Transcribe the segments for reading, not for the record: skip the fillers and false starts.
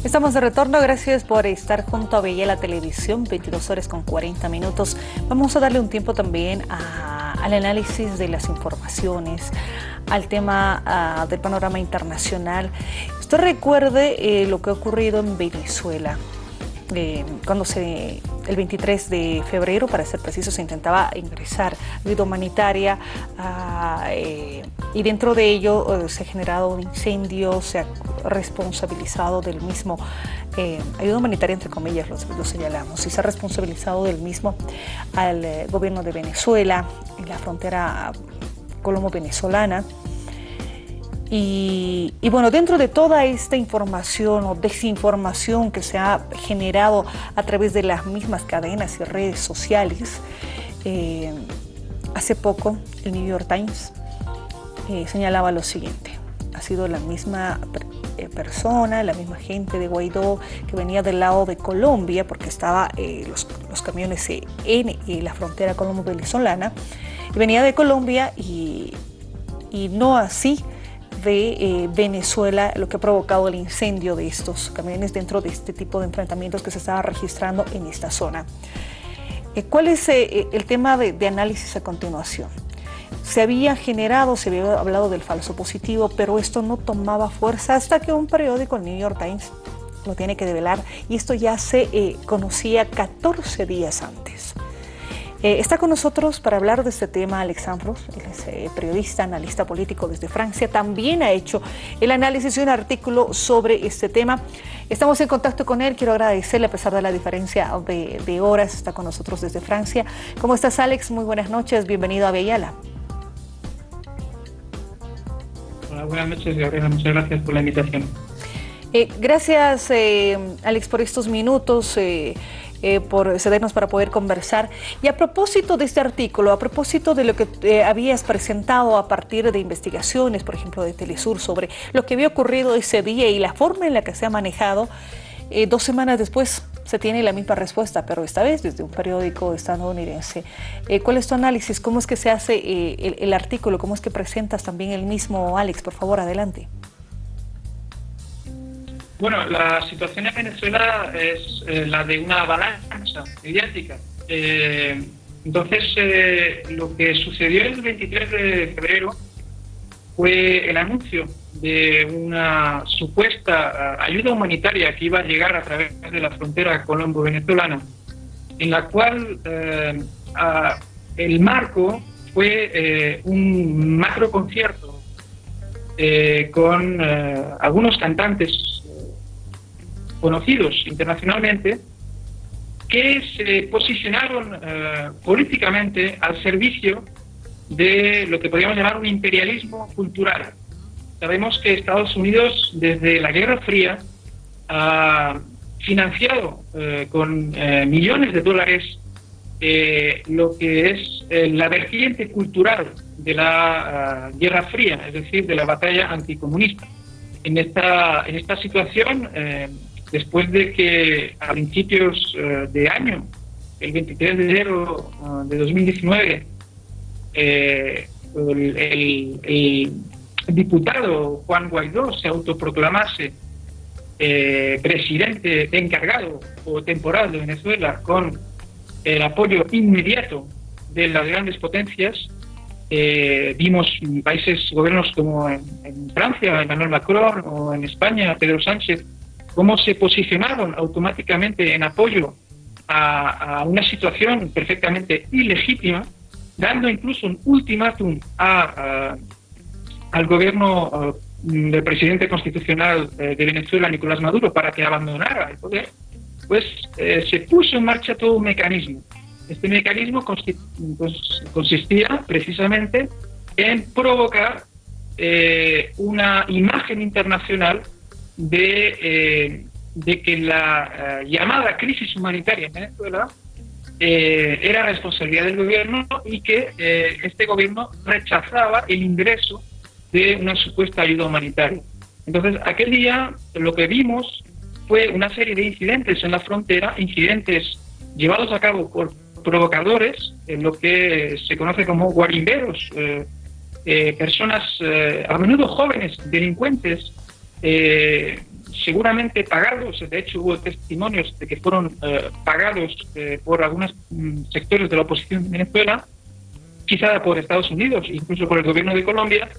Estamos de retorno, gracias por estar junto a Veía la Televisión, 22 horas con 40 minutos. Vamos a darle un tiempo también al análisis de las informaciones, al tema del panorama internacional. Usted recuerde lo que ha ocurrido en Venezuela. Cuando el 23 de febrero, para ser preciso, se intentaba ingresar ayuda humanitaria y dentro de ello se ha generado un incendio, se ha responsabilizado del mismo, ayuda humanitaria entre comillas lo señalamos, y se ha responsabilizado del mismo al gobierno de Venezuela en la frontera colombo-venezolana. Y bueno, dentro de toda esta información o desinformación que se ha generado a través de las mismas cadenas y redes sociales, hace poco el New York Times señalaba lo siguiente: ha sido la misma persona, la misma gente de Guaidó que venía del lado de Colombia, porque estaba los camiones en la frontera colombo-venezolana, y venía de Colombia y no así de Venezuela, lo que ha provocado el incendio de estos camiones dentro de este tipo de enfrentamientos que se estaba registrando en esta zona. ¿Cuál es el tema de análisis a continuación? Se había hablado del falso positivo, pero esto no tomaba fuerza hasta que un periódico, el New York Times, lo tiene que develar, y esto ya se conocía 14 días antes. Está con nosotros para hablar de este tema Alex Ambrós. Él es periodista, analista político desde Francia. También ha hecho el análisis de un artículo sobre este tema. Estamos en contacto con él. Quiero agradecerle, a pesar de la diferencia de horas, está con nosotros desde Francia. ¿Cómo estás, Alex? Muy buenas noches. Bienvenido a Beyala. Hola, buenas noches, Gabriela. Muchas gracias por la invitación. Gracias, Alex, por estos minutos. Por cedernos para poder conversar. Y a propósito de este artículo, a propósito de lo que habías presentado a partir de investigaciones, por ejemplo, de Telesur, sobre lo que había ocurrido ese día y la forma en la que se ha manejado, 2 semanas después se tiene la misma respuesta, pero esta vez desde un periódico estadounidense. ¿Cuál es tu análisis? ¿Cómo es que se hace el artículo? ¿Cómo es que presentas también el mismo, Alex? Por favor, adelante. Bueno, la situación en Venezuela es la de una avalancha mediática. Entonces, lo que sucedió el 23 de febrero fue el anuncio de una supuesta ayuda humanitaria que iba a llegar a través de la frontera colombo-venezolana, en la cual el marco fue un macro concierto con algunos cantantes conocidos internacionalmente, que se posicionaron políticamente al servicio de lo que podríamos llamar un imperialismo cultural. Sabemos que Estados Unidos, desde la Guerra Fría, ha financiado con millones de dólares lo que es la vertiente cultural de la Guerra Fría, es decir, de la batalla anticomunista. En esta situación, después de que a principios de año, el 23 de enero de 2019, el diputado Juan Guaidó se autoproclamase presidente encargado o temporal de Venezuela con el apoyo inmediato de las grandes potencias, vimos gobiernos como en Francia, Emmanuel Macron, o en España, Pedro Sánchez, cómo se posicionaron automáticamente en apoyo a una situación perfectamente ilegítima, dando incluso un ultimátum al gobierno del presidente constitucional de Venezuela, Nicolás Maduro, para que abandonara el poder. Pues se puso en marcha todo un mecanismo. Este mecanismo consistía precisamente en provocar una imagen internacional de que la llamada crisis humanitaria en Venezuela era responsabilidad del gobierno y que este gobierno rechazaba el ingreso de una supuesta ayuda humanitaria. Entonces, aquel día lo que vimos fue una serie de incidentes en la frontera, incidentes llevados a cabo por provocadores, lo que se conoce como guarimberos, personas a menudo jóvenes, delincuentes, seguramente pagados, de hecho hubo testimonios de que fueron pagados por algunos sectores de la oposición en Venezuela, quizá por Estados Unidos, incluso por el gobierno de Colombia,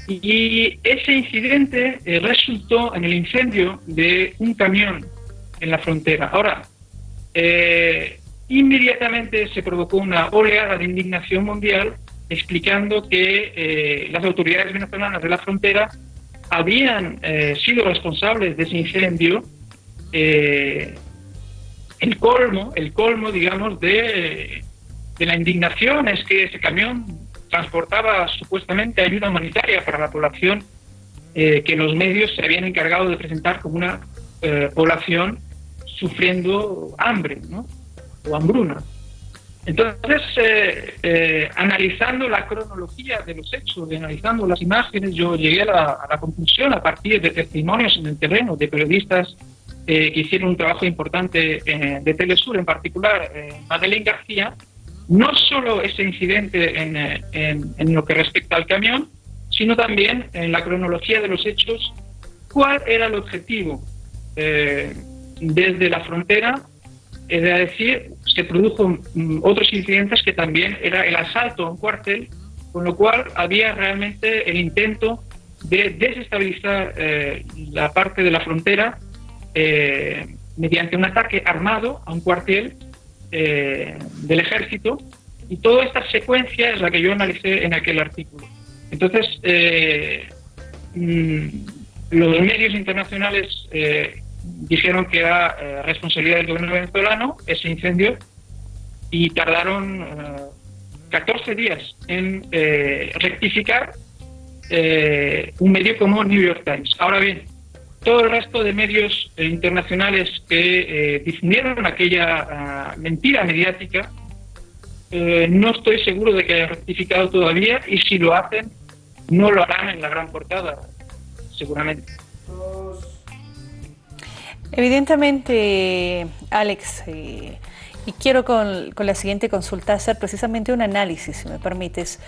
y ese incidente resultó en el incendio de un camión en la frontera. Ahora, inmediatamente se provocó una oleada de indignación mundial explicando que las autoridades venezolanas de la frontera habían sido responsables de ese incendio. El colmo, digamos, de la indignación es que ese camión transportaba supuestamente ayuda humanitaria para la población que los medios se habían encargado de presentar como una población sufriendo hambre, ¿no? O hambruna. Entonces, analizando la cronología de los hechos, analizando las imágenes, yo llegué a la conclusión, a partir de testimonios en el terreno de periodistas que hicieron un trabajo importante de Telesur, en particular Madeleine García, no solo ese incidente en lo que respecta al camión, sino también en la cronología de los hechos, cuál era el objetivo desde la frontera. Es decir, se produjo otros incidentes que también era el asalto a un cuartel, con lo cual había realmente el intento de desestabilizar la parte de la frontera mediante un ataque armado a un cuartel del ejército, y toda esta secuencia es la que yo analicé en aquel artículo. Entonces, los medios internacionales dijeron que era responsabilidad del gobierno venezolano ese incendio, y tardaron 14 días en rectificar un medio como New York Times. Ahora bien, todo el resto de medios internacionales que difundieron aquella mentira mediática, no estoy seguro de que hayan rectificado todavía, y si lo hacen, no lo harán en la gran portada, seguramente. Evidentemente, Alex, y quiero con la siguiente consulta hacer precisamente un análisis, si me permites,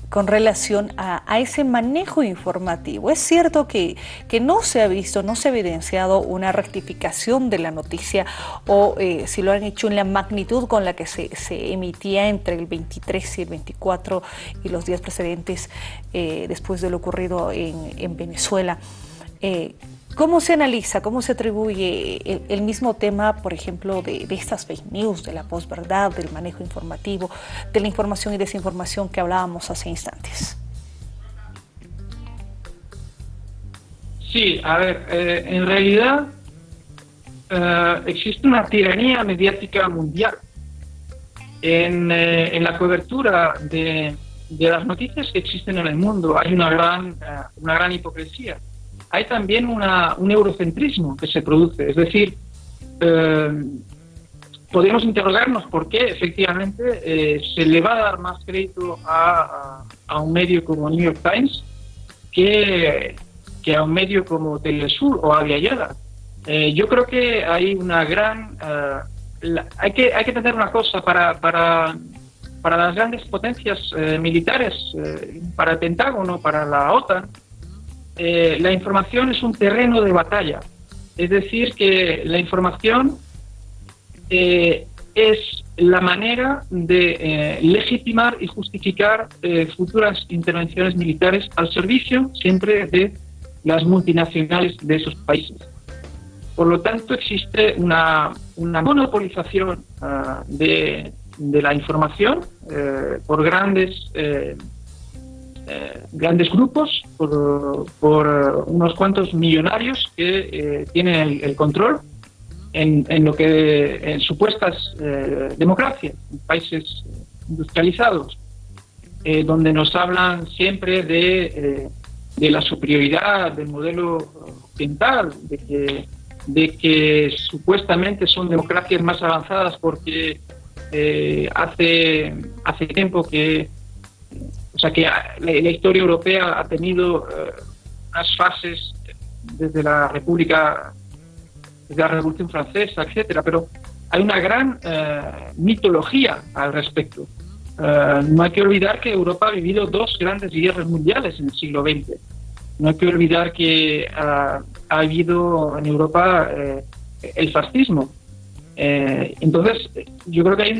con relación a ese manejo informativo. Es cierto que no se ha visto, no se ha evidenciado una rectificación de la noticia, o si lo han hecho en la magnitud con la que se emitía entre el 23 y el 24 y los días precedentes después de lo ocurrido en Venezuela. ¿Cómo se analiza, cómo se atribuye el mismo tema, por ejemplo, de estas fake news, de la posverdad, del manejo informativo, de la información y desinformación que hablábamos hace instantes? Sí, a ver, en realidad existe una tiranía mediática mundial en la cobertura de las noticias que existen en el mundo. Hay una gran hipocresía. Hay también un eurocentrismo que se produce, es decir, podemos interrogarnos por qué efectivamente se le va a dar más crédito a un medio como New York Times que a un medio como Telesur o Avia Yala. Yo creo que hay una gran... hay que entender una cosa, para las grandes potencias militares, para el Pentágono, para la OTAN, la información es un terreno de batalla. Es decir, que la información es la manera de legitimar y justificar futuras intervenciones militares al servicio siempre de las multinacionales de esos países. Por lo tanto, existe una monopolización de la información por grandes grupos, por unos cuantos millonarios que tienen el control en lo que en supuestas democracias, en países industrializados, donde nos hablan siempre de la superioridad del modelo occidental, de que supuestamente son democracias más avanzadas porque hace tiempo que la historia europea ha tenido unas fases desde la Revolución Francesa, etcétera, pero hay una gran mitología al respecto. No hay que olvidar que Europa ha vivido dos grandes guerras mundiales en el siglo XX. No hay que olvidar que ha habido en Europa el fascismo. Entonces, yo creo que hay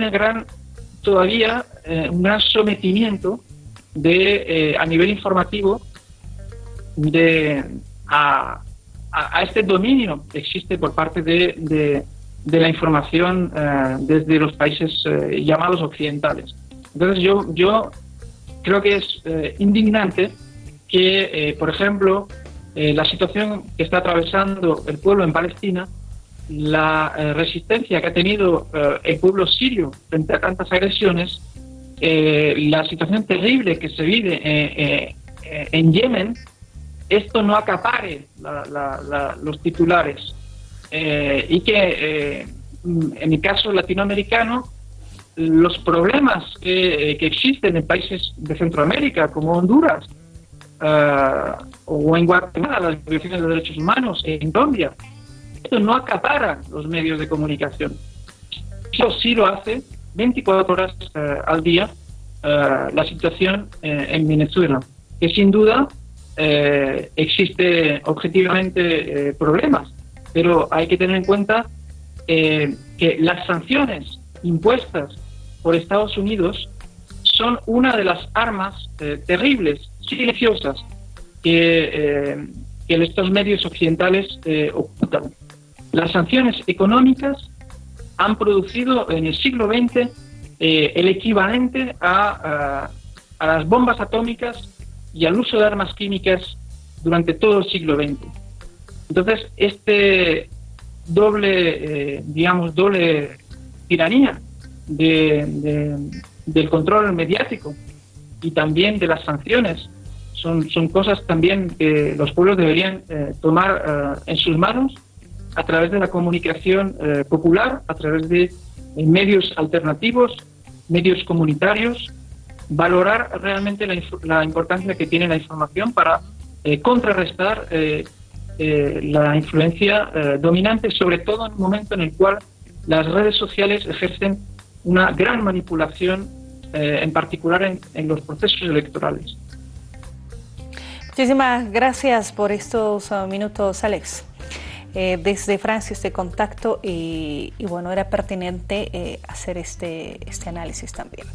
todavía un gran sometimiento a nivel informativo a este dominio que existe por parte de la información desde los países llamados occidentales. Entonces yo creo que es indignante que, por ejemplo, la situación que está atravesando el pueblo en Palestina, la resistencia que ha tenido el pueblo sirio frente a tantas agresiones, la situación terrible que se vive en Yemen, esto no acapare los titulares y que en el caso latinoamericano los problemas que existen en países de Centroamérica como Honduras o en Guatemala, las violaciones de derechos humanos, en Colombia, esto no acapara los medios de comunicación. Eso sí lo hace 24 horas al día la situación en Venezuela, que sin duda existe objetivamente problemas, pero hay que tener en cuenta que las sanciones impuestas por Estados Unidos son una de las armas terribles, silenciosas, que estos medios occidentales ocultan. Las sanciones económicas han producido en el siglo XX el equivalente a las bombas atómicas y al uso de armas químicas durante todo el siglo XX. Entonces, doble tiranía del control mediático y también de las sanciones son cosas también que los pueblos deberían tomar en sus manos a través de la comunicación popular, a través de medios alternativos, medios comunitarios, valorar realmente la importancia que tiene la información para contrarrestar la influencia dominante, sobre todo en un momento en el cual las redes sociales ejercen una gran manipulación, en particular en los procesos electorales. Muchísimas gracias por estos minutos, Alex. Desde Francia este contacto y bueno, era pertinente hacer este análisis también.